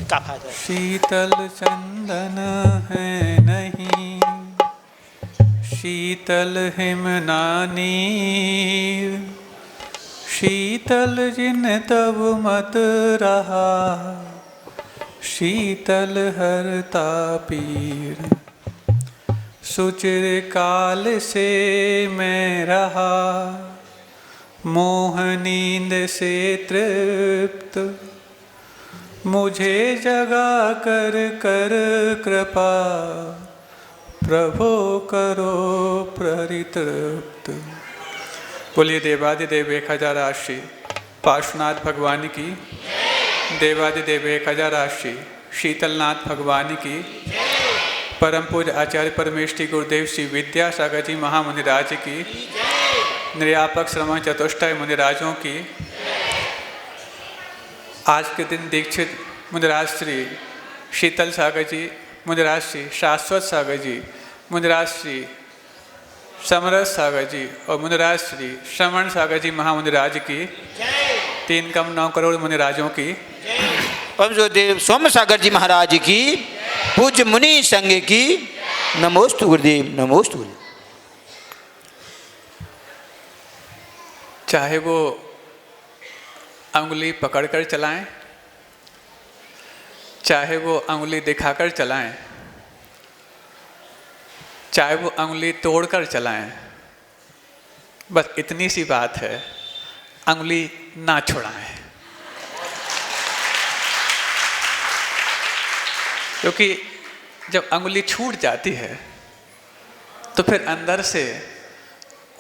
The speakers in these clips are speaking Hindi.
क्या फायदा है? शीतल चंदन है नहीं, शीतल हिमनानी, शीतल जिन तब मत रहा, शीतल हरता पीर। सुचिर काल से मैं रहा, मोह नींद से तृप्त, मुझे जगा कर कर कृपा, प्रभो करो परितृप्त। बोलिए देवादिदेव 1000 श्री पार्श्वनाथ भगवान की, देवादिदेव 1000 श्री शीतलनाथ भगवान की, परम पूज्य आचार्य परमेष्ठी गुरुदेव श्री विद्यासागर जी महामुनिराज की, निर्यापक श्रवण चतुष्टय मुनिराजों की, आज के दिन दीक्षित मुनिराज श्री शीतल सागर जी, मुनिराज श्री शाश्वत सागर जी, मुनिराज श्री समरस सागर जी और मुनिराज श्री श्रवण सागर जी महामुनिराज की, 3,9 करोड़ मुनिराजों की, परम गुरुदेव सोम सागर जी महाराज की, पूज्य मुनि संघ की, नमोस्तु गुरुदेव, नमोस्तु गुरुदेव। चाहे वो अंगुली पकड़कर चलाएं, चाहे वो अंगुली दिखाकर चलाएं, चाहे वो अंगुली तोड़कर चलाएं, बस इतनी सी बात है, अंगुली ना छुड़ाएं। क्योंकि जब अंगुली छूट जाती है तो फिर अंदर से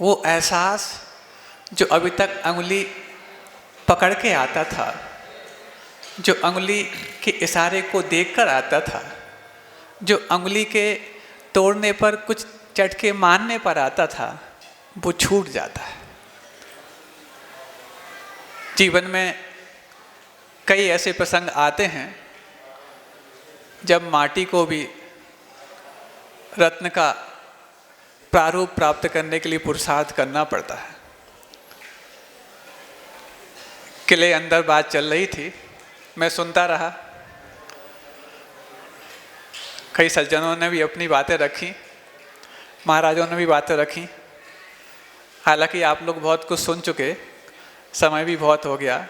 वो एहसास जो अभी तक अंगुली पकड़ के आता था, जो अंगुली के इशारे को देखकर आता था, जो अंगुली के तोड़ने पर कुछ चटके मारने पर आता था, वो छूट जाता है। जीवन में कई ऐसे प्रसंग आते हैं जब माटी को भी रत्न का प्रारूप प्राप्त करने के लिए पुरुषार्थ करना पड़ता है। किले अंदर बात चल रही थी, मैं सुनता रहा। कई सज्जनों ने भी अपनी बातें रखी, महाराजों ने भी बातें रखी। हालांकि आप लोग बहुत कुछ सुन चुके, समय भी बहुत हो गया,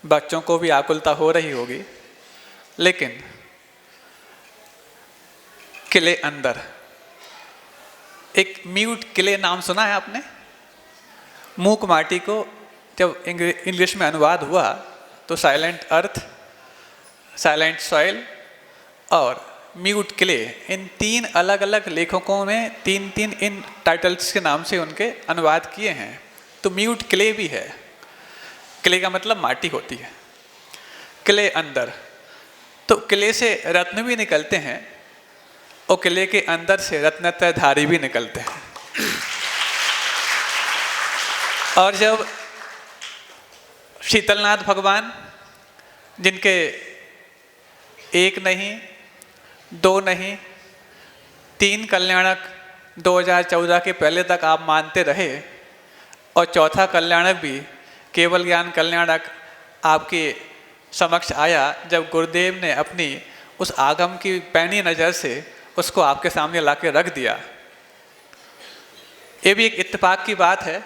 बच्चों को भी आकुलता हो रही होगी, लेकिन किले अंदर एक म्यूट किले नाम सुना है आपने? मूक माटी को जब इंग्लिश में अनुवाद हुआ तो साइलेंट अर्थ, साइलेंट सॉइल और म्यूट किले, इन 3 अलग अलग लेखकों ने 3 इन टाइटल्स के नाम से उनके अनुवाद किए हैं। तो म्यूट किले भी है, किले का मतलब माटी होती है। किले अंदर तो किले से रत्न भी निकलते हैं और किले के अंदर से रत्नत्रयधारी भी निकलते हैं। और जब शीतलनाथ भगवान, जिनके 1 नहीं 2 नहीं 3 कल्याणक 2014 के पहले तक आप मानते रहे, और चौथा कल्याणक भी केवल ज्ञान कल्याणक आपके समक्ष आया जब गुरुदेव ने अपनी उस आगम की पैनी नज़र से उसको आपके सामने लाके रख दिया। ये भी एक इत्तेफाक की बात है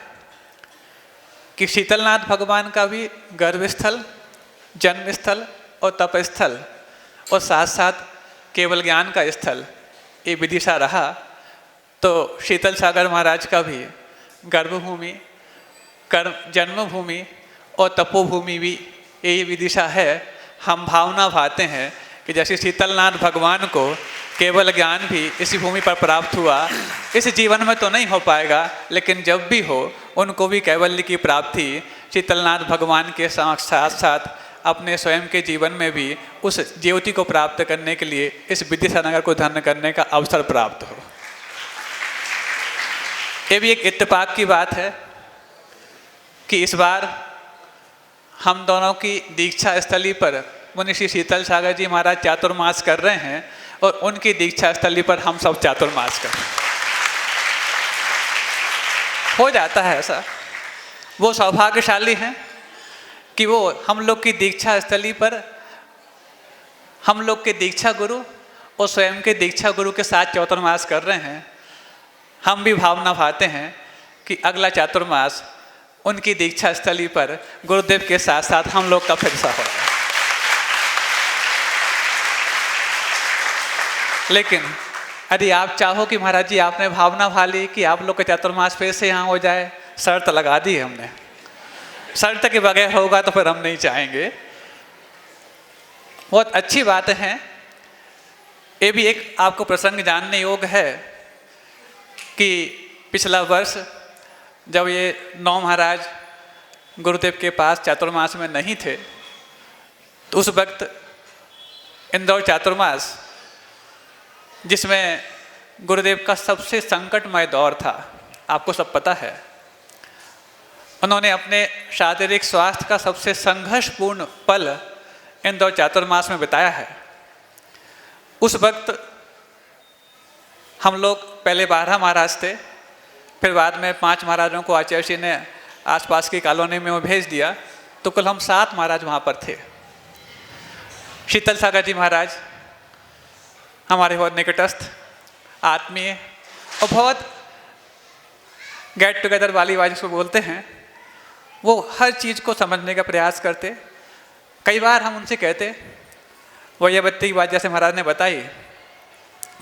कि शीतलनाथ भगवान का भी गर्भस्थल, जन्मस्थल और तपस्थल और साथ साथ केवल ज्ञान का स्थल ये विदिशा रहा, तो शीतल सागर महाराज का भी गर्भभूमि, जन्मभूमि और तपोभूमि भी यही विदिशा है। हम भावना भाते हैं कि जैसे शीतलनाथ भगवान को केवल ज्ञान भी इसी भूमि पर प्राप्त हुआ, इस जीवन में तो नहीं हो पाएगा, लेकिन जब भी हो उनको भी कैवल्य की प्राप्ति शीतलनाथ भगवान के साथ साथ अपने स्वयं के जीवन में भी उस ज्योति को प्राप्त करने के लिए इस विदिशा नगर को धन्य करने का अवसर प्राप्त हो। ये भी एक इत्तेफाक की बात है कि इस बार हम दोनों की दीक्षा स्थली पर मुनि श्री शीतल सागर जी महाराज चातुर्मास कर रहे हैं और उनकी दीक्षा स्थली पर हम सब चातुर्मास कर रहे हैं। हो जाता है ऐसा, वो सौभाग्यशाली हैं कि वो हम लोग की दीक्षा स्थली पर हम लोग के दीक्षा गुरु और स्वयं के दीक्षा गुरु के साथ चातुर्मास कर रहे हैं, हम भी भावना भाते हैं कि अगला चातुर्मास उनकी दीक्षा स्थली पर गुरुदेव के साथ साथ हम लोग का फिर से होगा। लेकिन यदि आप चाहो कि महाराज जी आपने भावना भाली कि आप लोग का चातुर्मास फिर से यहाँ हो जाए, शर्त लगा दी है हमने, शर्त के बगैर होगा तो फिर हम नहीं चाहेंगे। बहुत अच्छी बात है। ये भी एक आपको प्रसंग जानने योग्य है कि पिछला वर्ष जब ये 9 महाराज गुरुदेव के पास चातुर्मास में नहीं थे, तो उस वक्त इंदौर चातुर्मास जिसमें गुरुदेव का सबसे संकटमय दौर था, आपको सब पता है, उन्होंने अपने शारीरिक स्वास्थ्य का सबसे संघर्षपूर्ण पल इंदौर चातुर्मास में बिताया है। उस वक्त हम लोग पहले 12 महाराज थे, फिर बाद में 5 महाराजों को आचार्य जी ने आसपास की कॉलोनी में वो भेज दिया, तो कल हम 7 महाराज वहाँ पर थे। शीतल सागर जी महाराज हमारे बहुत निकटस्थ आत्मीय और बहुत गेट टुगेदर वाली बात जिसको बोलते हैं, वो हर चीज़ को समझने का प्रयास करते। कई बार हम उनसे कहते, वैयावत्ती की बात जैसे महाराज ने बताई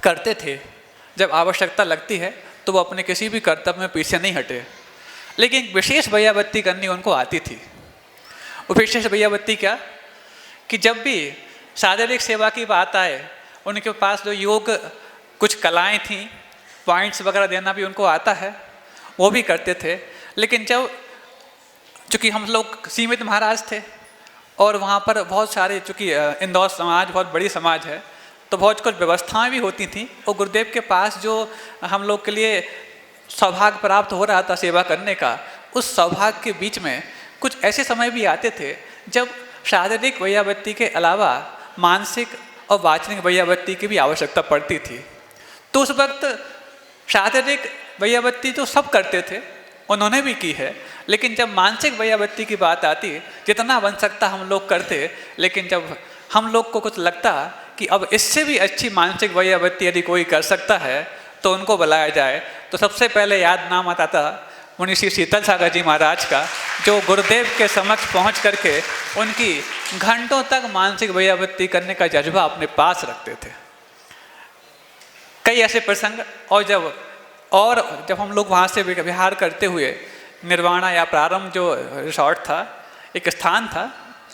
करते थे, जब आवश्यकता लगती है तो वो अपने किसी भी कर्तव्य में पीछे नहीं हटे। लेकिन विशेष वैयावत्ती करनी उनको आती थी। वो विशेष वैयावत्ती क्या कि जब भी शारीरिक सेवा की बात आए, उनके पास जो योग कुछ कलाएं थीं, पॉइंट्स वगैरह देना भी उनको आता है, वो भी करते थे। लेकिन जब चूँकि हम लोग सीमित महाराज थे और वहाँ पर बहुत सारे, चूँकि इंदौर समाज बहुत बड़ी समाज है, तो बहुत कुछ व्यवस्थाएं भी होती थी। और गुरुदेव के पास जो हम लोग के लिए सौभाग्य प्राप्त हो रहा था सेवा करने का, उस सौभाग्य के बीच में कुछ ऐसे समय भी आते थे जब शारीरिक वैयावत्ती के अलावा मानसिक और वाचनिक वैयावत्ती की भी आवश्यकता पड़ती थी। तो उस वक्त शारीरिक वैयावत्ती तो सब करते थे, उन्होंने भी की है, लेकिन जब मानसिक वैयावत्ती की बात आती, जितना बन सकता हम लोग करते, लेकिन जब हम लोग को कुछ लगता कि अब इससे भी अच्छी मानसिक वैयावत्ती यदि कोई कर सकता है तो उनको बुलाया जाए, तो सबसे पहले याद नाम आता था मुनि श्री शीतल सागर जी महाराज का, जो गुरुदेव के समक्ष पहुंच करके उनकी घंटों तक मानसिक वैयावत्ती करने का जज्बा अपने पास रखते थे। कई ऐसे प्रसंग, और जब हम लोग वहाँ से विहार करते हुए निर्वाणा या प्रारंभ जो रिसोर्ट था, एक स्थान था,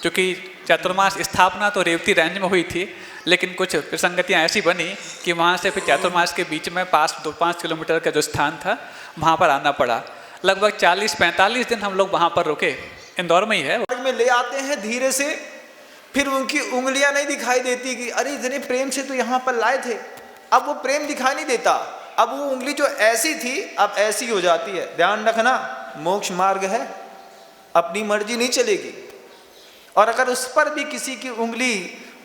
क्योंकि चातुर्मास स्थापना तो रेवती रेंज में हुई थी, लेकिन कुछ विसंगतियाँ ऐसी बनी कि वहाँ से फिर चातुर्मास के बीच में 5 किलोमीटर का जो स्थान था वहाँ पर आना पड़ा। लगभग 40-45 दिन हम लोग वहाँ पर रुके। इंदौर में ही है। में ले आते हैं धीरे से, फिर उनकी उंगलियां नहीं दिखाई देती कि अरे इतने प्रेम से तो यहाँ पर लाए थे, अब वो प्रेम दिखाई नहीं देता। अब वो उंगली जो ऐसी थी अब ऐसी हो जाती है। ध्यान रखना, मोक्ष मार्ग है, अपनी मर्जी नहीं चलेगी। और अगर उस पर भी किसी की उंगली,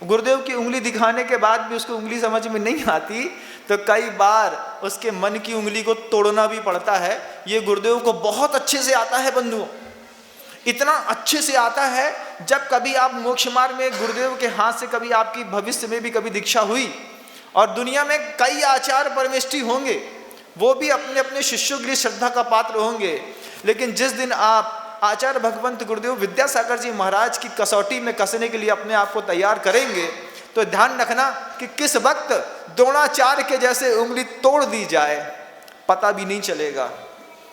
गुरुदेव की उंगली दिखाने के बाद भी उसको उंगली समझ में नहीं आती, तो कई बार उसके मन की उंगली को तोड़ना भी पड़ता है। ये गुरुदेव को बहुत अच्छे से आता है बंधुओं, इतना अच्छे से आता है। जब कभी आप मोक्ष मार्ग में गुरुदेव के हाथ से कभी आपकी भविष्य में भी कभी दीक्षा हुई, और दुनिया में कई आचार्य परमेष्ठी होंगे, वो भी अपने अपने शिष्यों के लिए श्रद्धा का पात्र होंगे, लेकिन जिस दिन आप आचार्य भगवंत गुरुदेव विद्यासागर जी महाराज की कसौटी में कसने के लिए अपने आप को तैयार करेंगे, तो ध्यान रखना कि किस वक्त द्रोणाचार्य के जैसे उंगली तोड़ दी जाए पता भी नहीं चलेगा।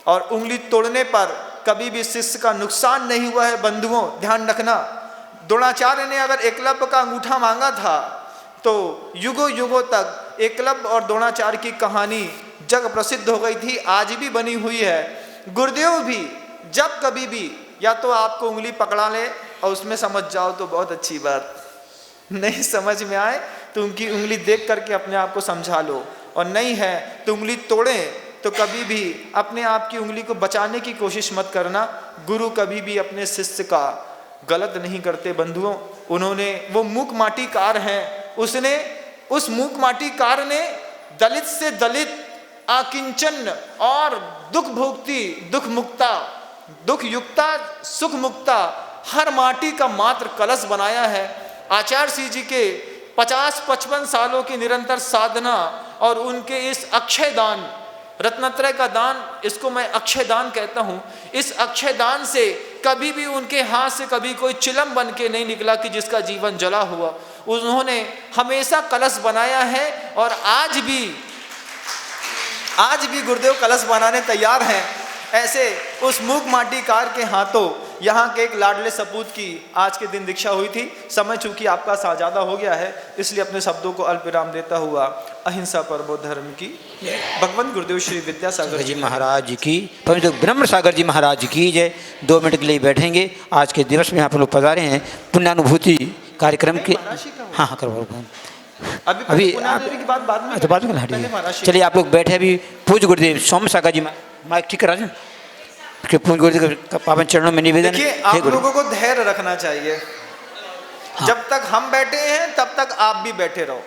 और उंगली तोड़ने पर कभी भी शिष्य का नुकसान नहीं हुआ है बंधुओं, ध्यान रखना। द्रोणाचार्य ने अगर एकलव्य का अंगूठा मांगा था तो युगों युगों तक एकलव्य और द्रोणाचार्य की कहानी जग प्रसिद्ध हो गई थी, आज भी बनी हुई है। गुरुदेव भी जब कभी भी या तो आपको उंगली पकड़ा ले और उसमें समझ जाओ तो बहुत अच्छी बात, नहीं समझ में आए तो उनकी उंगली देख करके अपने आप को समझा लो, और नहीं है तो उंगली तोड़ें तो कभी भी अपने आप की उंगली को बचाने की कोशिश मत करना। गुरु कभी भी अपने शिष्य का गलत नहीं करते बंधुओं। उन्होंने, वो मूक माटीकार हैं, उसने, उस मूक माटीकार ने दलित से दलित, आकिंचन और दुख भोगती, दुख मुक्ता, दुख युक्ता, सुख मुक्ता हर माटी का मात्र कलश बनाया है। आचार्य श्री जी के 50-55 सालों की निरंतर साधना और उनके इस अक्षय दान, रत्नत्रय का दान, इसको मैं अक्षय दान कहता हूँ, इस अक्षय दान से कभी भी उनके हाथ से कभी कोई चिलम बन के नहीं निकला कि जिसका जीवन जला हुआ। उन्होंने हमेशा कलश बनाया है और आज भी गुरुदेव कलश बनाने तैयार हैं। ऐसे उस मूक माटीकार के हाथों यहाँ के एक लाडले सपूत की आज के दिन दीक्षा हुई थी। समय चूंकि आपका ज़्यादा हो गया है, इसलिए अपने शब्दों को अल्प विराम देता हुआ अहिंसा परमो धर्म की भगवान गुरुदेव श्री विद्यासागर जी महाराज की, पवित्र ब्रह्म सागर जी महाराज की जय। 2 मिनट के लिए बैठेंगे। आज के दिवस में आप लोग पधारे हैं पुण्यानुभूति कार्यक्रम के। हाँ हाँ करवाओ। अभी की बात बाद में, तो बाद में हटिए। चलिए आप लोग बैठे। अभी पूज्य गुरुदेव सोम सागर जी माइक ठीक करा कि पूज्य गुरुदेव का पावन चरणों में निवेदन। देखिए, आप लोगों को धैर्य रखना चाहिए। हाँ। जब तक हम बैठे हैं तब तक आप भी बैठे रहो,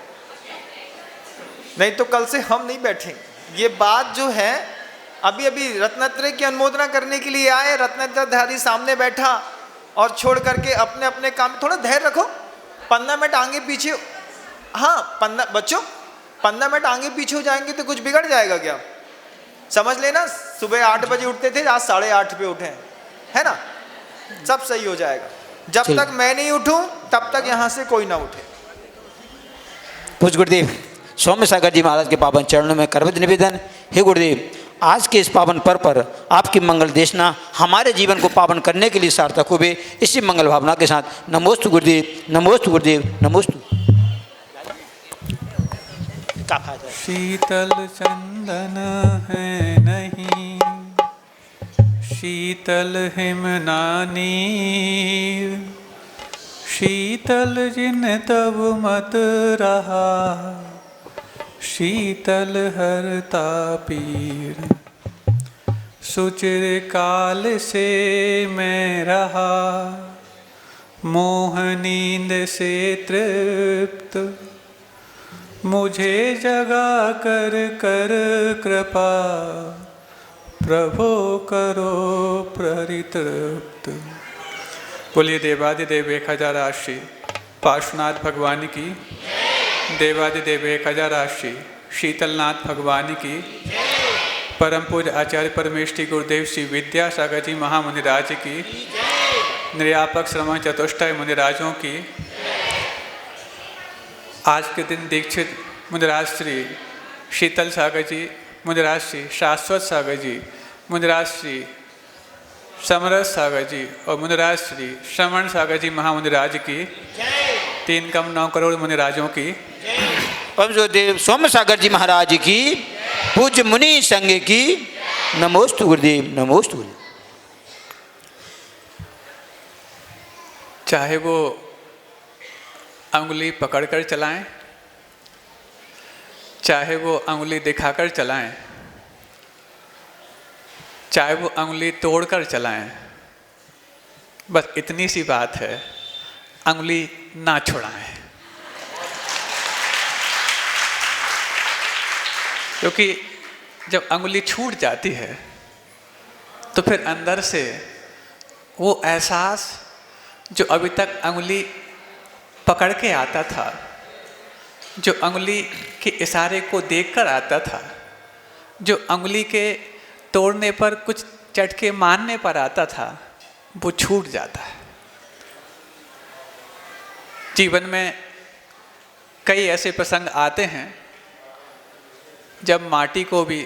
नहीं तो कल से हम नहीं बैठेंगे। ये बात जो है, अभी रत्नत्रय की अनुमोदना करने के लिए आए, रत्नत्रयधारी सामने बैठा और छोड़ करके अपने अपने काम। थोड़ा धैर्य रखो, 15 मिनट आगे पीछे। हाँ, 15 बच्चों 15 मिनट आगे पीछे हो जाएंगे तो कुछ बिगड़ जाएगा क्या? समझ लेना, सुबह 8 बजे उठते थे, आज 8:30 पे उठे, है ना? सब सही हो जाएगा। जब तक मैं नहीं उठूं तब तक यहाँ से कोई ना उठे। पूज्य गुरुदेव सौम्य सागर जी महाराज के पावन चरणों में करवत निवेदन। हे गुरुदेव, आज के इस पावन पर्व पर आपकी मंगल देशना हमारे जीवन को पावन करने के लिए सार्थक हो। इसी मंगल भावना के साथ नमोस्तु गुरुदेव, नमोस्तु गुरुदेव, नमोस्तु। शीतल चंदन है नहीं, शीतल हिमनानी, शीतल जिन तब मत रहा, शीतल हरता पीर। सुचिर काल से मैं रहा, मोह नींद से तृप्त, मुझे जगा कर कर कृपा, प्रभो करो परितृप्त। बोलिए देवादिदेव 1000 आशी पार्श्वनाथ भगवान की, देवादिदेव 1000 आशी शीतलनाथ भगवान की, परम पूज्य आचार्य परमेष्ठी गुरुदेव श्री विद्यासागर जी महामुनिराज की, निर्यापक श्रवण चतुष्टय मुनिराजों की, आज के दिन दीक्षित मुनिराज श्री शीतल सागर जी, मुनिराज श्री शाश्वत सागर जी, मुनिराज श्री समरस सागर जी और मुनिराज श्री श्रवण सागर जी महामुनिराज की, 3,9 करोड़ मुनिराजों की, परमदेव सोम सागर जी महाराज की, पूज्य मुनि संघ की, नमोस्तु गुरुदेव, नमोस्तु गुरुदेव। चाहे वो अंगुली पकड़कर चलाएं, चाहे वो अंगुली दिखाकर चलाएं, चाहे वो अंगुली तोड़कर चलाएं, बस इतनी सी बात है, अंगुली ना छुड़ाएं। क्योंकि जब अंगुली छूट जाती है तो फिर अंदर से वो एहसास जो अभी तक अंगुली पकड़ के आता था, जो अंगुली के इशारे को देखकर आता था, जो अंगुली के तोड़ने पर कुछ चटके मारने पर आता था, वो छूट जाता है। जीवन में कई ऐसे प्रसंग आते हैं जब माटी को भी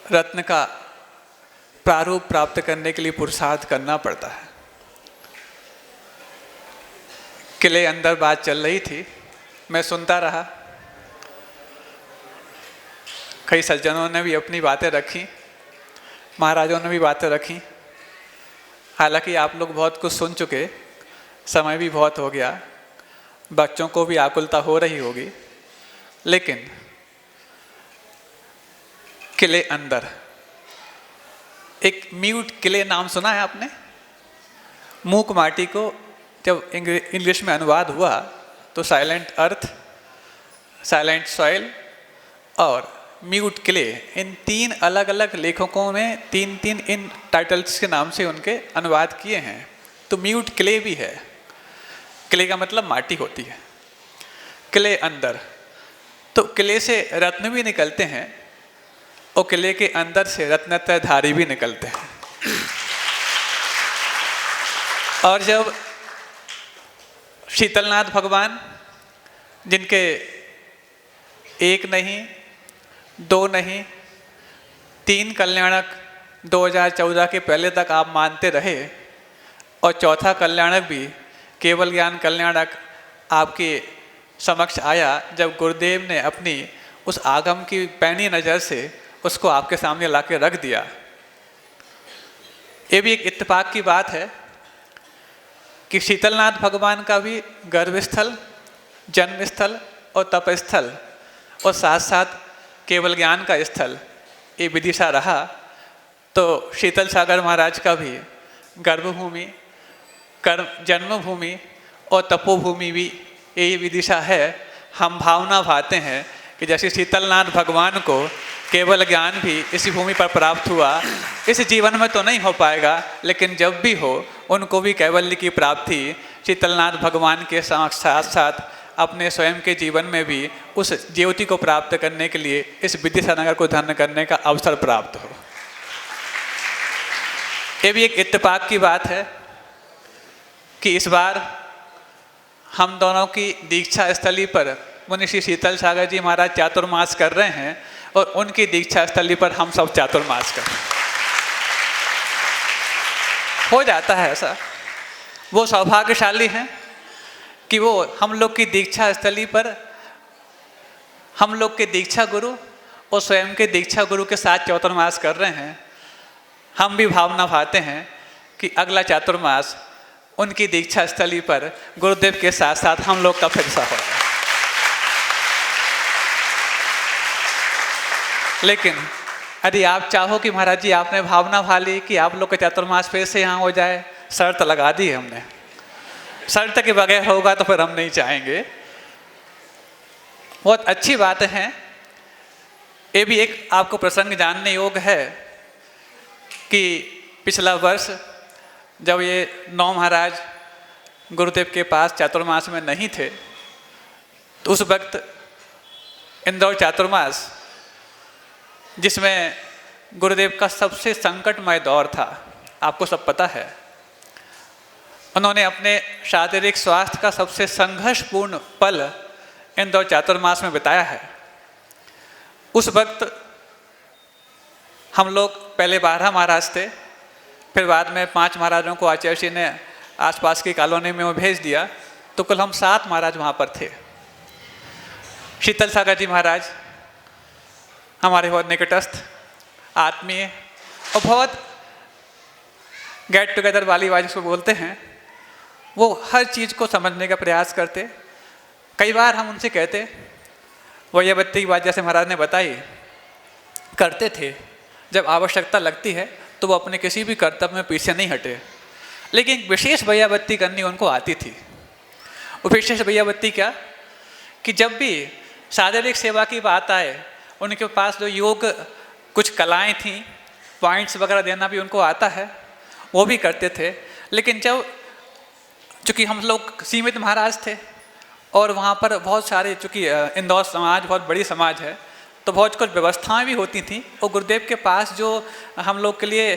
रत्न का प्रारूप प्राप्त करने के लिए पुरुषार्थ करना पड़ता है। किले अंदर बात चल रही थी, मैं सुनता रहा। कई सज्जनों ने भी अपनी बातें रखी, महाराजों ने भी बातें रखी। हालांकि आप लोग बहुत कुछ सुन चुके, समय भी बहुत हो गया, बच्चों को भी आकुलता हो रही होगी, लेकिन किले अंदर एक म्यूट किले नाम सुना है आपने? मूक माटी को जब इंग्लिश में अनुवाद हुआ तो साइलेंट अर्थ, साइलेंट सॉइल और म्यूट किले, इन 3 अलग अलग लेखकों ने 3 इन टाइटल्स के नाम से उनके अनुवाद किए हैं। तो म्यूट किले भी है। किले का मतलब माटी होती है। किले अंदर, तो किले से रत्न भी निकलते हैं और किले के अंदर से रत्नत्रयधारी भी निकलते हैं। और जब शीतलनाथ भगवान, जिनके एक नहीं, दो नहीं, 3 कल्याणक 2014 के पहले तक आप मानते रहे, और चौथा कल्याणक भी केवल ज्ञान कल्याणक आपके समक्ष आया जब गुरुदेव ने अपनी उस आगम की पैनी नज़र से उसको आपके सामने ला के रख दिया। ये भी एक इत्तेफाक की बात है कि शीतलनाथ भगवान का भी गर्भस्थल, जन्मस्थल और तपस्थल और साथ साथ केवल ज्ञान का स्थल ये विदिशा रहा, तो शीतल सागर महाराज का भी गर्भभूमि, जन्मभूमि और तपोभूमि भी यही विदिशा है। हम भावना भाते हैं कि जैसे शीतलनाथ भगवान को केवल ज्ञान भी इसी भूमि पर प्राप्त हुआ, इस जीवन में तो नहीं हो पाएगा, लेकिन जब भी हो उनको भी कैवल्य की प्राप्ति शीतलनाथ भगवान के साथ साथ अपने स्वयं के जीवन में भी उस ज्योति को प्राप्त करने के लिए इस विदिशा नगर को धन्य करने का अवसर प्राप्त हो। ये भी एक इत्तेफाक की बात है कि इस बार हम दोनों की दीक्षा स्थली पर मुनि श्री शीतल सागर जी महाराज चातुर्मास कर रहे हैं और उनकी दीक्षा स्थली पर हम सब चातुर्मास कर रहे हैं। हो जाता है ऐसा, वो सौभाग्यशाली हैं कि वो हम लोग की दीक्षा स्थली पर हम लोग के दीक्षा गुरु और स्वयं के दीक्षा गुरु के साथ चातुर्मास कर रहे हैं। हम भी भावना भाते हैं कि अगला चातुर्मास उनकी दीक्षा स्थली पर गुरुदेव के साथ साथ हम लोग का फिर सा होगा। लेकिन यदि आप चाहो कि महाराज जी आपने भावना भाली कि आप लोग का चातुर्मास फिर से यहाँ हो जाए, शर्त लगा दी है हमने, शर्त के बगैर होगा तो फिर हम नहीं चाहेंगे। बहुत अच्छी बात है। ये भी एक आपको प्रसंग जानने योग्य है कि पिछला वर्ष जब ये 9 महाराज गुरुदेव के पास चातुर्मास में नहीं थे, तो उस वक्त इंदौर चातुर्मास, जिसमें गुरुदेव का सबसे संकटमय दौर था, आपको सब पता है, उन्होंने अपने शारीरिक स्वास्थ्य का सबसे संघर्षपूर्ण पल इंदौर चातुर्मास में बिताया है। उस वक्त हम लोग पहले 12 महाराज थे, फिर बाद में 5 महाराजों को आचार्य जी ने आसपास की कॉलोनी में वो भेज दिया, तो कुल हम 7 महाराज वहाँ पर थे। शीतल सागर जी महाराज हमारे बहुत निकटस्थ, आत्मीय और बहुत गेट टुगेदर वाली बात जिसको बोलते हैं, वो हर चीज़ को समझने का प्रयास करते। कई बार हम उनसे कहते, वैयावत्ती की बात जैसे महाराज ने बताई, करते थे, जब आवश्यकता लगती है तो वो अपने किसी भी कर्तव्य में पीछे नहीं हटे। लेकिन विशेष वैयावत्ती करनी उनको आती थी। वो विशेष वैयावत्ती क्या कि जब भी शारीरिक सेवा की बात आए, उनके पास जो योग कुछ कलाएं थीं, पॉइंट्स वगैरह देना भी उनको आता है, वो भी करते थे। लेकिन जब चूँकि हम लोग सीमित महाराज थे और वहाँ पर बहुत सारे, चूँकि इंदौर समाज बहुत बड़ी समाज है, तो बहुत कुछ व्यवस्थाएं भी होती थी, और गुरुदेव के पास जो हम लोग के लिए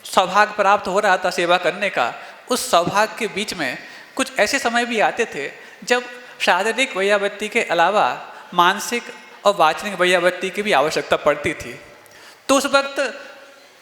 सौभाग्य प्राप्त हो रहा था सेवा करने का, उस सौभाग्य के बीच में कुछ ऐसे समय भी आते थे जब शारीरिक वैयावत्ती के अलावा मानसिक और वाचनिक वैयावत्ती की भी आवश्यकता पड़ती थी। तो उस वक्त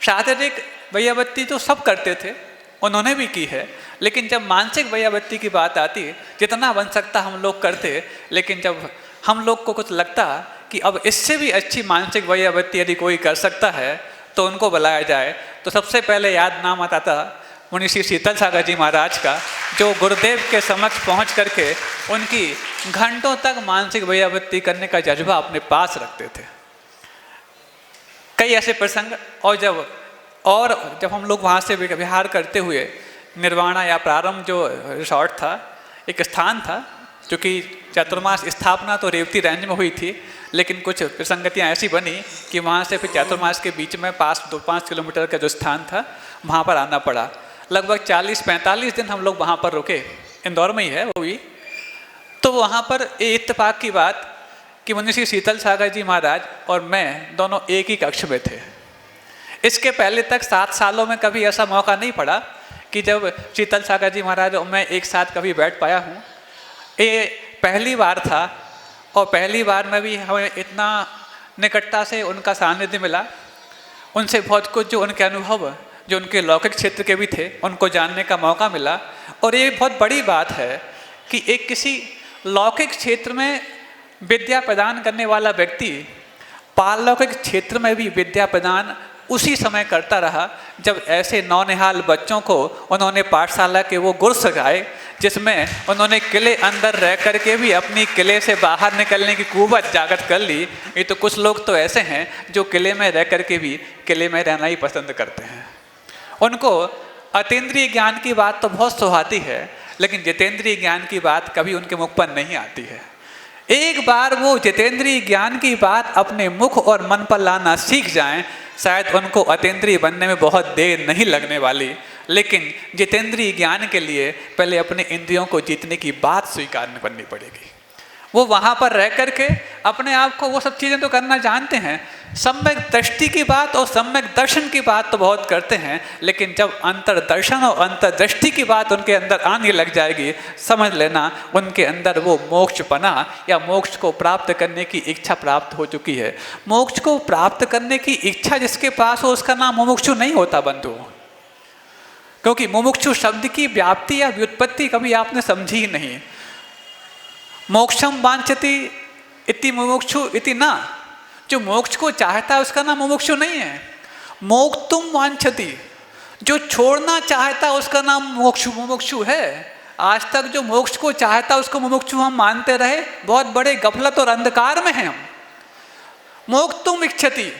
शारीरिक वैयावत्ती तो सब करते थे, उन्होंने भी की है, लेकिन जब मानसिक वैयावत्ती की बात आती, जितना बन सकता हम लोग करते, लेकिन जब हम लोग को कुछ लगता कि अब इससे भी अच्छी मानसिक वैयावत्ती यदि कोई कर सकता है तो उनको बुलाया जाए, तो सबसे पहले याद नाम आता था मुनि श्री शीतल सागर जी महाराज का, जो गुरुदेव के समक्ष पहुंच करके उनकी घंटों तक मानसिक वैयावत्ती करने का जज्बा अपने पास रखते थे। कई ऐसे प्रसंग, और जब हम लोग वहाँ से विहार करते हुए निर्वाणा या प्रारंभ जो रिसोर्ट था, एक स्थान था, क्योंकि चातुर्मास स्थापना तो रेवती रेंज में हुई थी, लेकिन कुछ विसंगतियाँ ऐसी बनी कि वहाँ से फिर चातुर्मास के बीच में 5 किलोमीटर का जो स्थान था वहाँ पर आना पड़ा। लगभग 40-45 दिन हम लोग वहाँ पर रुके, इंदौर में ही है वो भी। तो तो वहाँ पर ये इत्तेफाक की बात कि मुनि श्री शीतल सागर जी महाराज और मैं दोनों एक ही कक्ष में थे। इसके पहले तक 7 सालों में कभी ऐसा मौका नहीं पड़ा कि जब शीतल सागर जी महाराज और मैं एक साथ कभी बैठ पाया हूँ। ये पहली बार था और पहली बार में भी हमें इतना निकटता से उनका सानिध्य मिला, उनसे बहुत कुछ जो उनके अनुभव जो उनके लौकिक क्षेत्र के भी थे उनको जानने का मौका मिला। और ये बहुत बड़ी बात है कि एक किसी लौकिक क्षेत्र में विद्या प्रदान करने वाला व्यक्ति पारलौकिक क्षेत्र में भी विद्या प्रदान उसी समय करता रहा जब ऐसे नौनिहाल बच्चों को उन्होंने पाठशाला के वो गुर सिखाए जिसमें उन्होंने किले अंदर रह कर के भी अपनी किले से बाहर निकलने की कुव्वत जागृत कर ली। ये तो कुछ लोग तो ऐसे हैं जो किले में रह कर के भी किले में रहना ही पसंद करते हैं। उनको अतीन्द्रिय ज्ञान की बात तो बहुत सुहाती है, लेकिन जितेंद्रिय ज्ञान की बात कभी उनके मुख पर नहीं आती है। एक बार वो जितेंद्रिय ज्ञान की बात अपने मुख और मन पर लाना सीख जाएं, शायद उनको अतीन्द्रिय बनने में बहुत देर नहीं लगने वाली। लेकिन जितेंद्रिय ज्ञान के लिए पहले अपने इंद्रियों को जीतने की बात स्वीकार करनी पड़ेगी। वो वहाँ पर रह कर के अपने आप को वो सब चीज़ें तो करना जानते हैं, सम्यक दृष्टि की बात और सम्यक दर्शन की बात तो बहुत करते हैं, लेकिन जब अंतर्दर्शन और अंतर्दृष्टि की बात उनके अंदर आने लग जाएगी, समझ लेना उनके अंदर वो मोक्ष पना या मोक्ष को प्राप्त करने की इच्छा प्राप्त हो चुकी है। मोक्ष को प्राप्त करने की इच्छा जिसके पास हो उसका नाम मुमुक्षु नहीं होता बंधु, क्योंकि मुमुक्षु शब्द की व्याप्ति या व्युत्पत्ति कभी आपने समझी ही नहीं। मोक्षम वांछति इति मुमुक्षु इति ना, जो मोक्ष को चाहता है उसका नाम मुमुक्षु नहीं है। मोक्तुम वांछति, जो छोड़ना चाहता है उसका नाम मुमुक्षु है। आज तक जो मोक्ष को चाहता है उसको मुमुक्षु हम मानते रहे, बहुत बड़े गफलत और अंधकार में हैं हम। मोक्तुम इच्छति,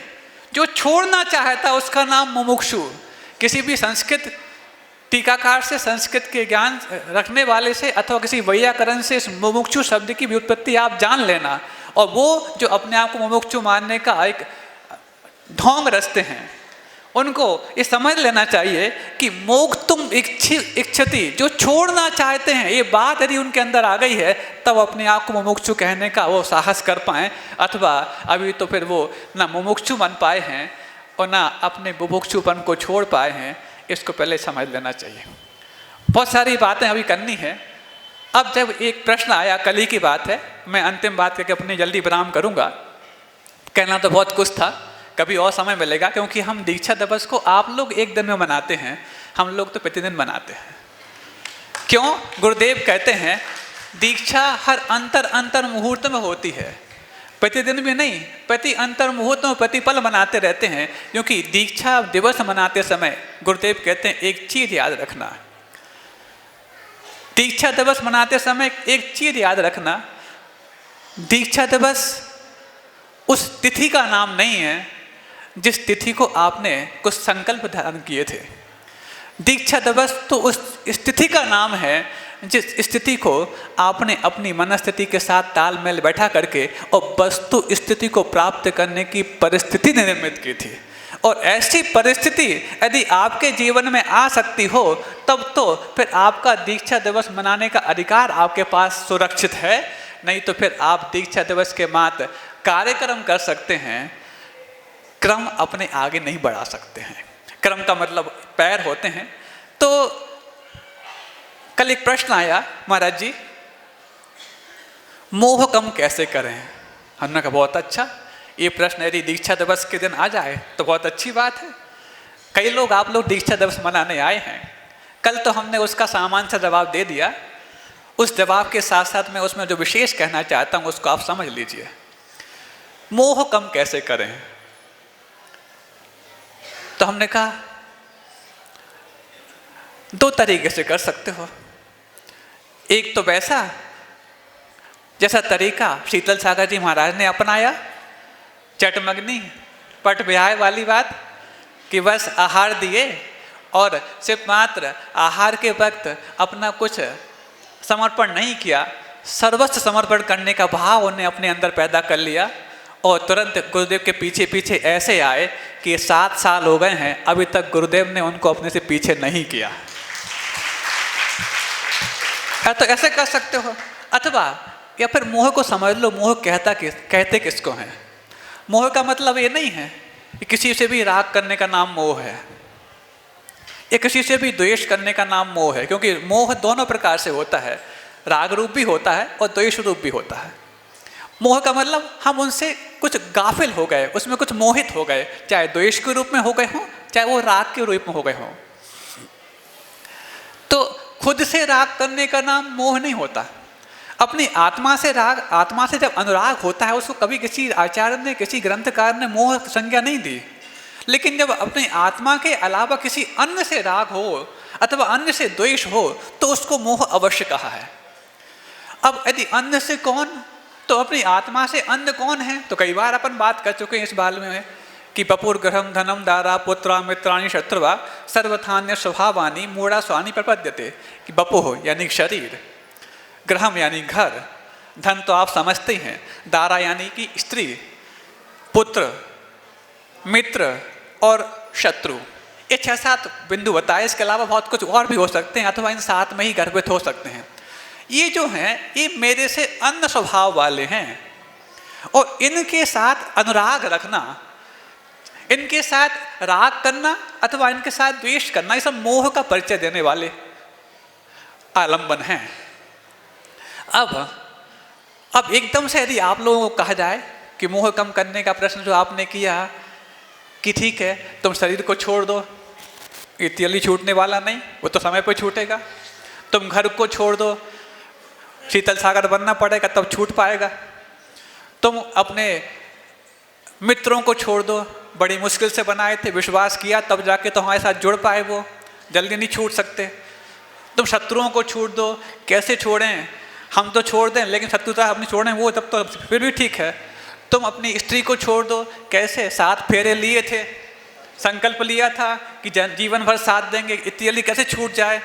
जो छोड़ना चाहता है उसका नाम मुमुक्षु। किसी भी संस्कृत टीकाकार से, संस्कृत के ज्ञान रखने वाले से अथवा किसी वैयाकरण से इस मुमुक्षु शब्द की व्युत्पत्ति आप जान लेना। और वो जो अपने आप को मुमुक्षु मानने का एक ढोंग रचते हैं, उनको ये समझ लेना चाहिए कि मोक्तुम इच्छति, जो छोड़ना चाहते हैं, ये बात यदि उनके अंदर आ गई है तब अपने आप को मुमुक्षु कहने का वो साहस कर पाएँ। अथवा अभी तो फिर वो ना मुमुक्षु बन पाए हैं और ना अपने बुभुक्षुपन को छोड़ पाए हैं। इसको पहले समझ लेना चाहिए। बहुत सारी बातें अभी करनी है। अब जब एक प्रश्न आया, कल ही की बात है, मैं अंतिम बात करके अपनी जल्दी विराम करूंगा। कहना तो बहुत कुछ था, कभी और समय मिलेगा, क्योंकि हम दीक्षा दिवस को आप लोग एक दिन में मनाते हैं, हम लोग तो प्रतिदिन मनाते हैं। क्यों? गुरुदेव कहते हैं दीक्षा हर अंतर मुहूर्त में होती है, प्रतिदिन भी नहीं, प्रति अंतर मुहूर्त में प्रतिपल मनाते रहते हैं। क्योंकि दीक्षा दिवस मनाते समय गुरुदेव कहते हैं एक चीज याद रखना, दीक्षा दिवस मनाते समय एक चीज याद रखना, दीक्षा दिवस उस तिथि का नाम नहीं है जिस तिथि को आपने कुछ संकल्प धारण किए थे। दीक्षा दिवस तो उस स्थिति का नाम है जिस स्थिति को आपने अपनी मनस्थिति के साथ तालमेल बैठा करके और वस्तु स्थिति को प्राप्त करने की परिस्थिति निर्मित की थी। और ऐसी परिस्थिति यदि आपके जीवन में आ सकती हो तब तो फिर आपका दीक्षा दिवस मनाने का अधिकार आपके पास सुरक्षित है। नहीं तो फिर आप दीक्षा दिवस के मात्र कार्यक्रम कर सकते हैं, क्रम अपने आगे नहीं बढ़ा सकते हैं। क्रम का मतलब पैर होते हैं। तो कल एक प्रश्न आया, महाराज जी मोह कम कैसे करें? हमने कहा बहुत अच्छा, ये प्रश्न यदि दीक्षा दिवस के दिन आ जाए तो बहुत अच्छी बात है। कई लोग आप लोग दीक्षा दिवस मनाने आए हैं, कल तो हमने उसका सामान्य सा जवाब दे दिया। उस जवाब के साथ साथ मैं उसमें जो विशेष कहना चाहता हूँ उसको आप समझ लीजिए। मोह कम कैसे करें? तो हमने कहा 2 तरीके से कर सकते हो। एक तो वैसा जैसा तरीका शीतल सागर जी महाराज ने अपनाया, चटमगनी पट ब्याह वाली बात कि बस आहार दिए और सिर्फ मात्र आहार के वक्त अपना कुछ समर्पण नहीं किया, सर्वस्व समर्पण करने का भाव उन्हें अपने अंदर पैदा कर लिया। और तुरंत गुरुदेव के पीछे पीछे ऐसे आए कि 7 साल हो गए हैं, अभी तक गुरुदेव ने उनको अपने से पीछे नहीं किया। तो ऐसे कर सकते हो। अथवा या फिर मोह को समझ लो, मोह कहते किसको हैं। मोह का मतलब ये नहीं है कि किसी से भी राग करने का नाम मोह है, या किसी से भी द्वेष करने का नाम मोह है, क्योंकि मोह दोनों प्रकार से होता है, राग रूप भी होता है और द्वेष रूप भी होता है। मोह का मतलब हम उनसे कुछ गाफिल हो गए, उसमें कुछ मोहित हो गए, चाहे द्वेष के रूप में हो गए हों, चाहे वो राग के रूप में हो गए हों। तो खुद से राग करने का नाम मोह नहीं होता। अपनी आत्मा से राग, आत्मा से जब अनुराग होता है, उसको कभी किसी आचार्य ने, किसी ग्रंथकार ने मोह संज्ञा नहीं दी। लेकिन जब अपनी आत्मा के अलावा किसी अन्य से राग हो अथवा अन्य से द्वेष हो, तो उसको मोह अवश्य कहा है। अब यदि अन्य से कौन, तो अपनी आत्मा से अन्य कौन है? तो कई बार अपन बात कर चुके हैं इस बारे में कि पपुर्गृहम धनम दारा पुत्रा मित्राणि शत्रुवा सर्वथान्य स्वभावानी मूढ़ा स्वानी प्रपद्यते। कि बपु यानी शरीर, ग्रहम यानी घर, धन तो आप समझते हैं, दारा यानी कि स्त्री, पुत्र, मित्र और शत्रु, ये 6-7 बिंदु बताए। इसके अलावा बहुत कुछ और भी हो सकते हैं, अथवा इन 7 में ही गर्भित हो सकते हैं। ये जो हैं ये मेरे से अन्य स्वभाव वाले हैं, और इनके साथ अनुराग रखना, इनके साथ राग करना अथवा इनके साथ द्वेष करना, ये सब मोह का परिचय देने वाले आलंबन हैं। अब एकदम से यदि आप लोगों को कहा जाए कि मोह कम करने का प्रश्न जो आपने किया कि ठीक है तुम शरीर को छोड़ दो, इतनी छूटने वाला नहीं, वो तो समय पर छूटेगा। तुम घर को छोड़ दो, शीतल सागर बनना पड़ेगा तब छूट पाएगा। तुम अपने मित्रों को छोड़ दो, बड़ी मुश्किल से बनाए थे, विश्वास किया तब जाके तो हमारे साथ जुड़ पाए, वो जल्दी नहीं छूट सकते। तुम शत्रुओं को छोड़ दो, कैसे छोड़ें, हम तो छोड़ दें लेकिन शत्रुता अपनी छोड़ें वो तब तो फिर भी ठीक है। तुम अपनी स्त्री को छोड़ दो, कैसे, 7 फेरे लिए थे, संकल्प लिया था कि जीवन भर साथ देंगे, इत्यादि कैसे छूट जाए।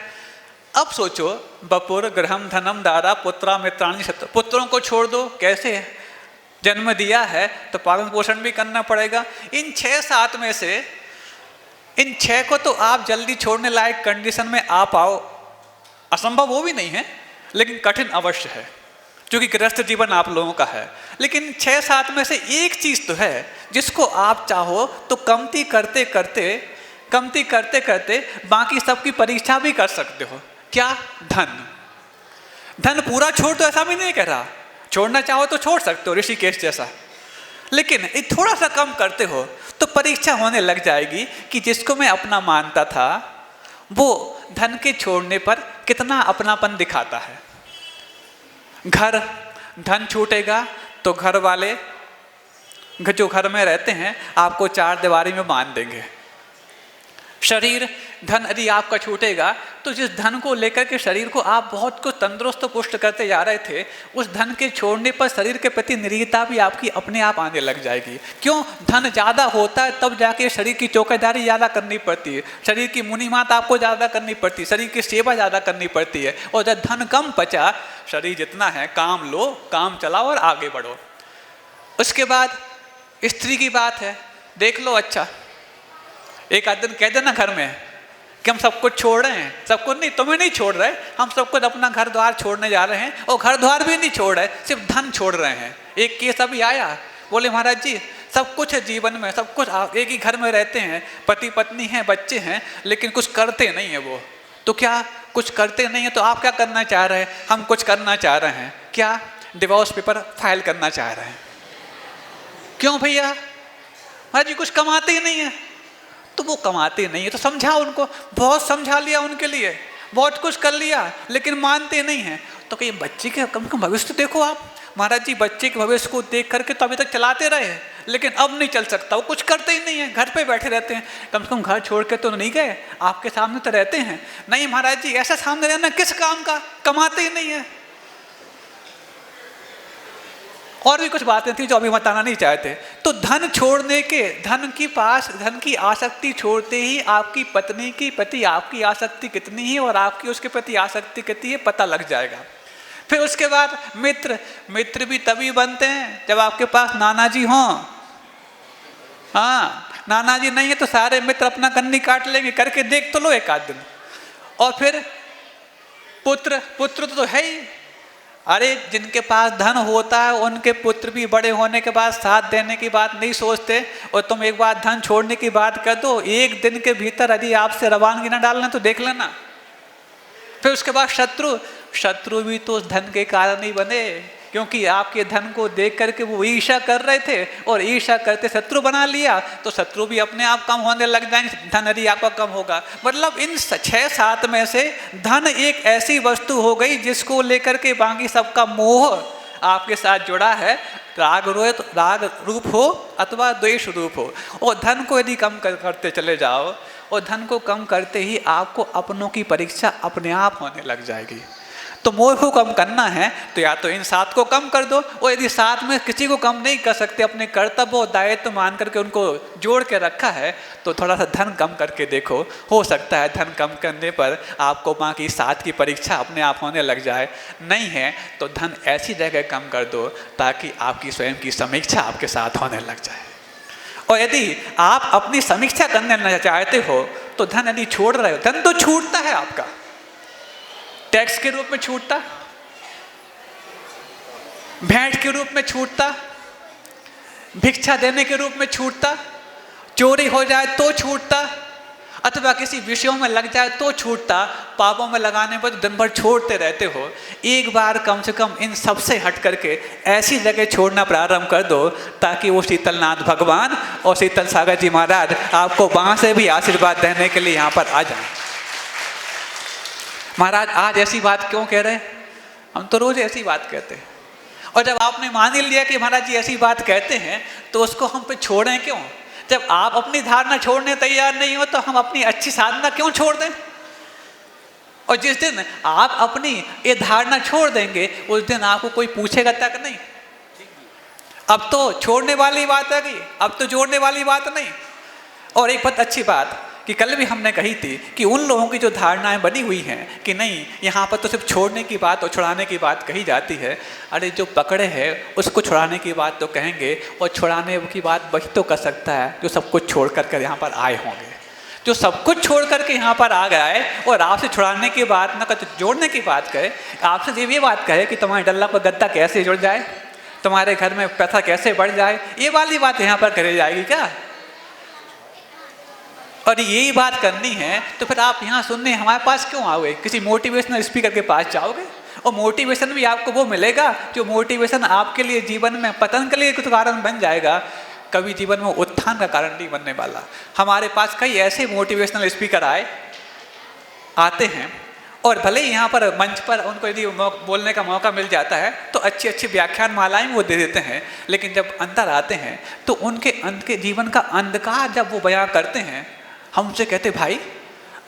अब सोचो, बपुर गृहम धनम दारा पुत्रा मित्राणि शत्रु, पुत्रों को छोड़ दो, कैसे, जन्म दिया है तो पालन पोषण भी करना पड़ेगा। इन 6-7 में से इन 6 को तो आप जल्दी छोड़ने लायक कंडीशन में आ पाओ, असंभव वो भी नहीं है, लेकिन कठिन अवश्य है, क्योंकि गृहस्थ जीवन आप लोगों का है। लेकिन 6-7 में से एक चीज तो है जिसको आप चाहो तो कमती करते करते बाकी सबकी परीक्षा भी कर सकते हो। क्या? धन पूरा छोड़ दो ऐसा भी नहीं कह रहा, छोड़ना चाहो तो छोड़ सकते हो, ऋषिकेश जैसा। लेकिन थोड़ा सा कम करते हो तो परीक्षा होने लग जाएगी कि जिसको मैं अपना मानता था वो धन के छोड़ने पर कितना अपनापन दिखाता है। धन छूटेगा तो घर वाले जो घर में रहते हैं आपको 4 दीवारी में बांध देंगे। शरीर, धन यदि आपका छूटेगा तो जिस धन को लेकर के शरीर को आप बहुत कुछ तंदुरुस्त पुष्ट करते जा रहे थे, उस धन के छोड़ने पर शरीर के प्रति निरीहता भी आपकी अपने आप आने लग जाएगी। क्यों? धन ज़्यादा होता है तब जाके शरीर की चौकीदारी ज़्यादा करनी पड़ती है, शरीर की मुनीमात आपको ज़्यादा करनी पड़ती है, शरीर की सेवा ज़्यादा करनी पड़ती है। और जब धन कम बचा, शरीर जितना है काम लो, काम चलाओ और आगे बढ़ो। उसके बाद स्त्री की बात है, देख लो, अच्छा एक आध दिन कह देना घर में कि हम सब कुछ छोड़ रहे हैं, सब कुछ नहीं, तुम्हें नहीं छोड़ रहे, हम सब कुछ अपना घर द्वार छोड़ने जा रहे हैं, और घर द्वार भी नहीं छोड़ रहे, सिर्फ धन छोड़ रहे हैं। एक केस अभी आया, बोले महाराज जी सब कुछ है जीवन में, सब कुछ, एक ही घर में रहते हैं, पति पत्नी हैं, बच्चे हैं, लेकिन कुछ करते नहीं है वो। तो क्या कुछ करते नहीं है तो आप क्या करना चाह रहे हैं? हम कुछ करना चाह रहे हैं। क्या? डिवोर्स पेपर फाइल करना चाह रहे हैं। क्यों भैया? महाराज जी कुछ कमाते ही नहीं है। तो वो कमाते नहीं है तो समझा उनको, बहुत समझा लिया उनके लिए, बहुत कुछ कर लिया, लेकिन मानते नहीं हैं। तो कहीं बच्चे के कम से कम भविष्य तो देखो आप। महाराज जी बच्चे के भविष्य को देख करके तो अभी तक चलाते रहे, लेकिन अब नहीं चल सकता, वो कुछ करते ही नहीं है, घर पे बैठे रहते हैं। कम से कम घर छोड़ के तो नहीं गए, आपके सामने तो रहते हैं। नहीं महाराज जी ऐसा सामने रहना किस काम का, कमाते ही नहीं है। और भी कुछ बातें थी जो अभी बताना नहीं चाहते। तो धन छोड़ने के, धन की आसक्ति छोड़ते ही आपकी पत्नी की प्रति आपकी आसक्ति कितनी है और आपकी उसके प्रति आसक्ति कितनी है पता लग जाएगा। फिर उसके बाद मित्र भी तभी बनते हैं जब आपके पास नाना जी हों। हाँ, नाना जी नहीं है तो सारे मित्र अपना कन्नी काट लेंगे, करके देख तो लो एक आध दिन। और फिर पुत्र तो है ही, अरे जिनके पास धन होता है उनके पुत्र भी बड़े होने के बाद साथ देने की बात नहीं सोचते, और तुम एक बार धन छोड़ने की बात कर दो, एक दिन के भीतर यदि आपसे रवानगी न डालना तो देख लेना। फिर उसके बाद शत्रु भी तो उस धन के कारण ही बने, क्योंकि आपके धन को देख करके वो ईर्ष्या कर रहे थे, और ईर्ष्या करते शत्रु बना लिया, तो शत्रु भी अपने आप कम होने लग जाएंगे, धन यदि आपका कम होगा। मतलब इन 6-7 में से धन एक ऐसी वस्तु हो गई जिसको लेकर के बाकी सबका मोह आपके साथ जुड़ा है, राग रूप हो अथवा द्वेष रूप हो। और धन को यदि कम करते चले जाओ, और धन को कम करते ही आपको अपनों की परीक्षा अपने आप होने लग जाएगी। तो मोह को कम करना है तो या तो इन 7 को कम कर दो, और यदि 7 में किसी को कम नहीं कर सकते, अपने कर्तव्य और दायित्व मान करके उनको जोड़ के रखा है, तो थोड़ा सा धन कम करके देखो, हो सकता है धन कम करने पर आपको बाकी 7 की परीक्षा अपने आप होने लग जाए। नहीं है तो धन ऐसी जगह कम कर दो ताकि आपकी स्वयं की समीक्षा आपके साथ होने लग जाए। और यदि आप अपनी समीक्षा करने न चाहते हो तो धन यदि छोड़ रहे हो, धन तो छूटता है आपका, टैक्स के रूप में छूटता, भेंट के रूप में छूटता, भिक्षा देने के रूप में छूटता, चोरी हो जाए तो छूटता, अथवा किसी विषयों में लग जाए तो छूटता, पापों में लगाने पर दिन भर छोड़ते रहते हो। एक बार कम से कम इन सब से हट करके ऐसी जगह छोड़ना प्रारंभ कर दो ताकि वो शीतलनाथ भगवान और शीतल सागर जी महाराज आपको वहाँ से भी आशीर्वाद देने के लिए यहाँ पर आ जाएं। महाराज आज ऐसी बात क्यों कह रहे हैं? हम तो रोज ऐसी बात कहते हैं, और जब आपने मान ही लिया कि महाराज जी ऐसी बात कहते हैं तो उसको हम पे छोड़ें क्यों? जब आप अपनी धारणा छोड़ने तैयार नहीं हो तो हम अपनी अच्छी साधना क्यों छोड़ दें? और जिस दिन आप अपनी ये धारणा छोड़ देंगे उस दिन आपको कोई पूछेगा तक नहीं। अब तो छोड़ने वाली बात आ गई, अब तो जोड़ने वाली बात नहीं। और एक बहुत अच्छी बात कि कल भी हमने कही थी कि उन लोगों की जो धारणाएं बनी हुई हैं कि नहीं यहाँ पर तो सिर्फ छोड़ने की बात और छुड़ाने की बात कही जाती है, अरे जो पकड़े हैं उसको छुड़ाने की बात तो कहेंगे, और छुड़ाने की बात वही तो कर सकता है जो सब कुछ छोड़ कर यहाँ पर आए होंगे। जो सब कुछ छोड़ करके यहाँ पर आ गया है और आपसे छुड़ाने की बात न कर, जोड़ने की बात कहे, आपसे ये बात कहे कि तुम्हारे डल्ला पर गद्दा कैसे जुड़ जाए, तुम्हारे घर में पैसा कैसे बढ़ जाए, ये वाली बात यहाँ पर करी जाएगी क्या? और यही बात करनी है तो फिर आप यहाँ सुनने हमारे पास क्यों आओगे? किसी मोटिवेशनल स्पीकर के पास जाओगे, और मोटिवेशन भी आपको वो मिलेगा जो मोटिवेशन आपके लिए जीवन में पतन के लिए कुछ कारण बन जाएगा, कभी जीवन में उत्थान का कारण नहीं बनने वाला। हमारे पास कई ऐसे मोटिवेशनल स्पीकर आते हैं, और भले ही यहाँ पर मंच पर उनको यदि बोलने का मौका मिल जाता है तो अच्छी अच्छी व्याख्यान मालाएं वो दे देते हैं, लेकिन जब अंदर आते हैं तो उनके जीवन का अंधकार जब वो बयां करते हैं, हमसे कहते भाई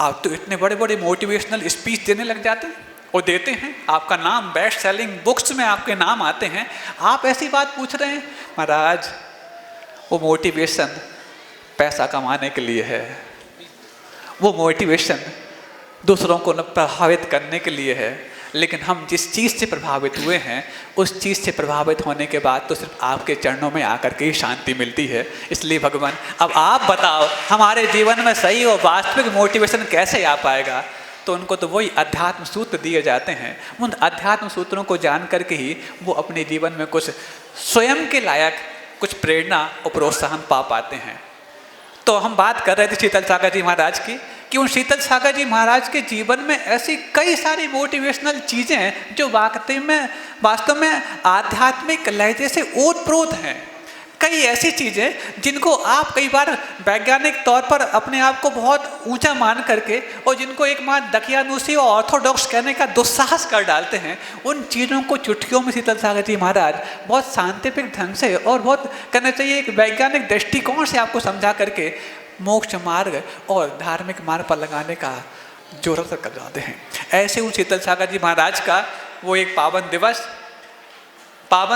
आप तो इतने बड़े बड़े मोटिवेशनल स्पीच देने लग जाते हैं और देते हैं, आपका नाम बेस्ट सेलिंग बुक्स में आपके नाम आते हैं, आप ऐसी बात पूछ रहे हैं। महाराज वो मोटिवेशन पैसा कमाने के लिए है, वो मोटिवेशन दूसरों को प्रभावित करने के लिए है, लेकिन हम जिस चीज़ से प्रभावित हुए हैं उस चीज़ से प्रभावित होने के बाद तो सिर्फ आपके चरणों में आकर के ही शांति मिलती है। इसलिए भगवान अब आप बताओ हमारे जीवन में सही और वास्तविक मोटिवेशन कैसे आ पाएगा? तो उनको तो वही अध्यात्म सूत्र दिए जाते हैं, उन अध्यात्म सूत्रों को जान करके ही वो अपने जीवन में कुछ स्वयं के लायक कुछ प्रेरणा और प्रोत्साहन पा पाते हैं। तो हम बात कर रहे थे शीतल सागर जी महाराज की कि उन शीतल सागर जी महाराज के जीवन में ऐसी कई सारी मोटिवेशनल चीज़ें हैं जो वास्तव में आध्यात्मिक लहजे से ओतप्रोत हैं। कई ऐसी चीज़ें जिनको आप कई बार वैज्ञानिक तौर पर अपने आप को बहुत ऊंचा मान करके और जिनको एक मात्र दकियानुसी और ऑर्थोडॉक्स कहने का दुस्साहस कर डालते हैं, उन चीज़ों को चुटकियों में शीतल सागर जी महाराज बहुत शांतिपूर्ण ढंग से और बहुत कहना चाहिए एक वैज्ञानिक दृष्टिकोण से आपको समझा करके मोक्ष मार्ग और धार्मिक मार्ग पर लगाने का जोर कर जाते हैं। ऐसे उन शीतल सागर जी महाराज का वो एक पावन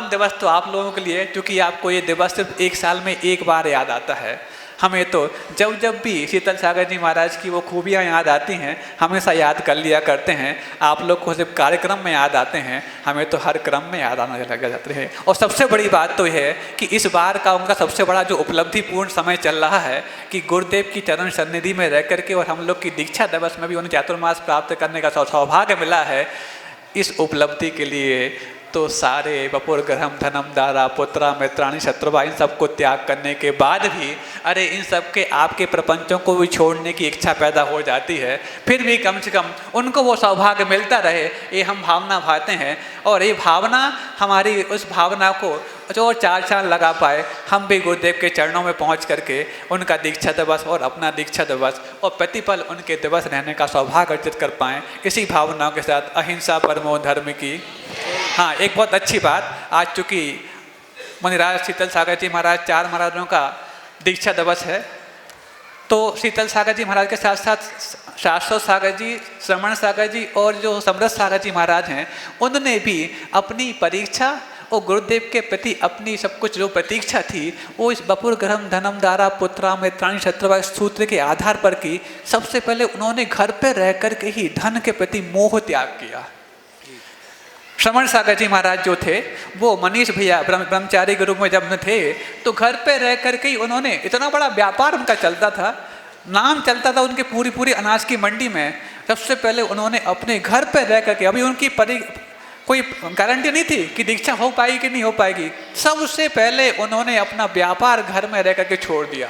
दिवस तो आप लोगों के लिए, क्योंकि आपको ये दिवस सिर्फ एक साल में एक बार याद आता है। हमें तो जब भी शीतल सागर जी महाराज की वो खूबियाँ याद आती हैं हमेशा याद कर लिया करते हैं। आप लोग को सिर्फ कार्यक्रम में याद आते हैं, हमें तो हर क्रम में याद आने लग जाते हैं। और सबसे बड़ी बात तो यह है कि इस बार का उनका सबसे बड़ा जो उपलब्धिपूर्ण समय चल रहा है कि गुरुदेव की चरण सन्निधि में रह करके और हम लोग की दीक्षा दिवस में भी उन्हें चातुर्मास प्राप्त करने का सौभाग्य मिला है। इस उपलब्धि के लिए तो सारे वपुर ग्रहम धनम दारा पुत्रा मित्राणी शत्रुवा इन सबको त्याग करने के बाद भी अरे इन सब के आपके प्रपंचों को भी छोड़ने की इच्छा पैदा हो जाती है, फिर भी कम से कम उनको वो सौभाग्य मिलता रहे, ये हम भावना भाते हैं। और ये भावना हमारी उस भावना को जो चार चांद लगा पाए, हम भी गुरुदेव के चरणों में पहुंच करके उनका दीक्षा दिवस और अपना दीक्षा दिवस और प्रतिपल उनके दिवस रहने का सौभाग्य अर्जित कर पाएँ, इसी भावनाओं के साथ अहिंसा परमो धर्म की। हाँ, एक बहुत अच्छी बात, आज चूँकि मुनिराज शीतल सागर जी महाराज 4 महाराजों का दीक्षा दिवस है, तो शीतल सागर जी महाराज के साथ साथ शाश्वत सागर जी, श्रमण सागर जी और जो समरथ सागर जी महाराज हैं, उन्होंने भी अपनी परीक्षा और गुरुदेव के प्रति अपनी सब कुछ जो प्रतीक्षा थी वो इस वपुर ग्रहम धनम दारा पुत्रा मित्राणी शत्रुवा सूत्र के आधार पर की। सबसे पहले उन्होंने घर पर रह कर के ही धन के प्रति मोह त्याग किया। श्रमण सागर जी महाराज जो थे वो मनीष भैया ब्रह्मचारी के रूप में जब थे तो घर पे रह करके ही उन्होंने, इतना बड़ा व्यापार उनका चलता था, नाम चलता था उनके पूरी अनाज की मंडी में। सबसे पहले उन्होंने अपने घर पे रह करके, अभी उनकी कोई गारंटी नहीं थी कि दीक्षा हो पाएगी कि नहीं हो पाएगी, सबसे पहले उन्होंने अपना व्यापार घर में रह करके छोड़ दिया।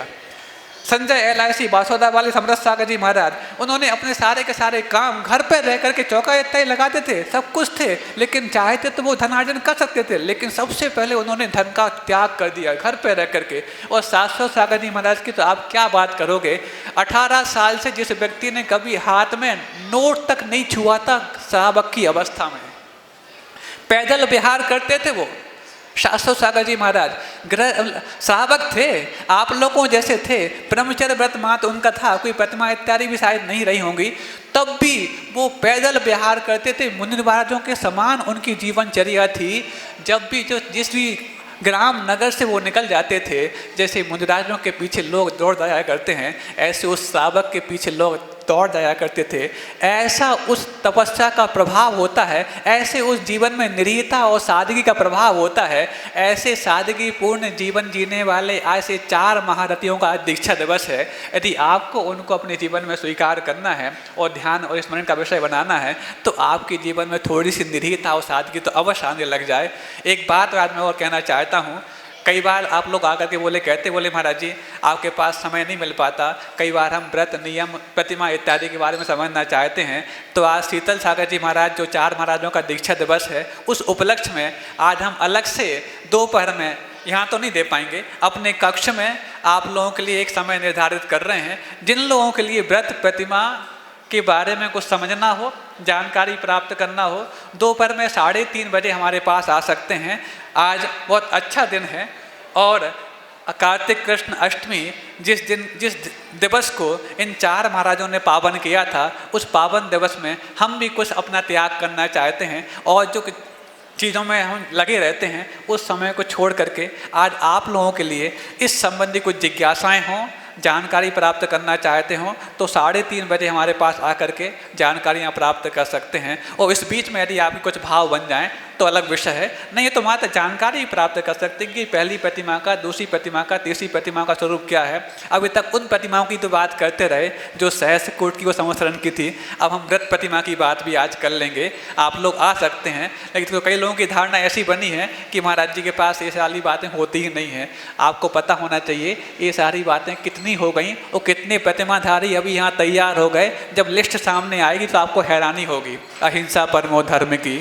संजय LIC बासोदा वाले समरथ सागर जी महाराज, उन्होंने अपने सारे के सारे काम घर पर रह करके चौका इतना ही लगाते थे, सब कुछ थे, लेकिन चाहते तो वो धनार्जन कर सकते थे, लेकिन सबसे पहले उन्होंने धन का त्याग कर दिया घर पर रह करके। और शाश्वत सागर जी महाराज की तो आप क्या बात करोगे, 18 साल से जिस व्यक्ति ने कभी हाथ में नोट तक नहीं छुआ था श्रावक की अवस्था में, पैदल विहार करते थे वो शाश्वत सागर जी महाराज, श्रावक थे, आप लोगों जैसे थे, ब्रह्मचर्य व्रत मात्र उनका था, कोई प्रतिमा इत्यादि भी शायद नहीं रही होंगी, तब भी वो पैदल विहार करते थे। मुनि महाराजों के समान उनकी जीवनचर्या थी। जब भी जिस भी ग्राम नगर से वो निकल जाते थे, जैसे मुनिराजों के पीछे लोग दौड़ जाया करते हैं, ऐसे उस श्रावक के पीछे लोग दौड़ जाया करते थे। ऐसा उस तपस्या का प्रभाव होता है, ऐसे उस जीवन में निरीहता और सादगी का प्रभाव होता है। ऐसे सादगी पूर्ण जीवन जीने वाले ऐसे 4 महारथियों का दीक्षा दिवस है। यदि आपको उनको अपने जीवन में स्वीकार करना है और ध्यान और स्मरण का विषय बनाना है, तो आपके जीवन में थोड़ी सी निरीहता और सादगी तो अवश्य आने लग जाए। एक बात आज मैं और कहना चाहता हूँ, कई बार आप लोग आकर के बोले महाराज जी आपके पास समय नहीं मिल पाता, कई बार हम व्रत नियम प्रतिमा इत्यादि के बारे में समझना चाहते हैं। तो आज शीतल सागर जी महाराज जो 4 महाराजों का दीक्षा दिवस है, उस उपलक्ष्य में आज हम अलग से दोपहर में, यहाँ तो नहीं दे पाएंगे, अपने कक्ष में आप लोगों के लिए एक समय निर्धारित कर रहे हैं। जिन लोगों के लिए व्रत प्रतिमा के बारे में कुछ समझना हो, जानकारी प्राप्त करना हो, दोपहर में 3:30 बजे हमारे पास आ सकते हैं। आज बहुत अच्छा दिन है और कार्तिक कृष्ण अष्टमी जिस दिवस को इन 4 महाराजों ने पावन किया था, उस पावन दिवस में हम भी कुछ अपना त्याग करना चाहते हैं और जो चीज़ों में हम लगे रहते हैं उस समय को छोड़ करके आज आप लोगों के लिए इस संबंधी कुछ जिज्ञासाएं हों, जानकारी प्राप्त करना चाहते हो, तो 3:30 बजे हमारे पास आकर के जानकारियाँ प्राप्त कर सकते हैं। और इस बीच में यदि आपके कुछ भाव बन जाएं तो अलग विषय है, नहीं तो मात्र जानकारी प्राप्त कर सकते हैं कि पहली प्रतिमा का, दूसरी प्रतिमा का, तीसरी प्रतिमा का स्वरूप क्या है। अभी तक उन प्रतिमाओं की तो बात करते रहे जो सहस्त्रकूट की वो संवत्सरण की थी, अब हम व्रत प्रतिमा की बात भी आज कर लेंगे। आप लोग आ सकते हैं, लेकिन तो कई लोगों की धारणा ऐसी बनी है कि महाराज जी के पास ये सारी बातें होती ही नहीं हैं। आपको पता होना चाहिए ये सारी बातें कितनी हो गई और कितने प्रतिमाधारी अभी यहाँ तैयार हो गए। जब लिस्ट सामने आएगी तो आपको हैरानी होगी। अहिंसा परमो धर्म की,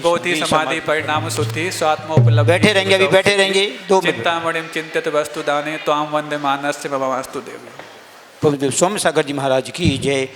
बोधि समाधि परिणाम शुद्धि स्वात्मोपलब्धि। बैठे रहेंगे, अभी बैठे रहेंगे 2 मिनट। चिंतामणिम चिंतित वस्तु दाने त्वाम वंदे मानस्य भवास्तु देवी। सोम सागर जी महाराज की जय।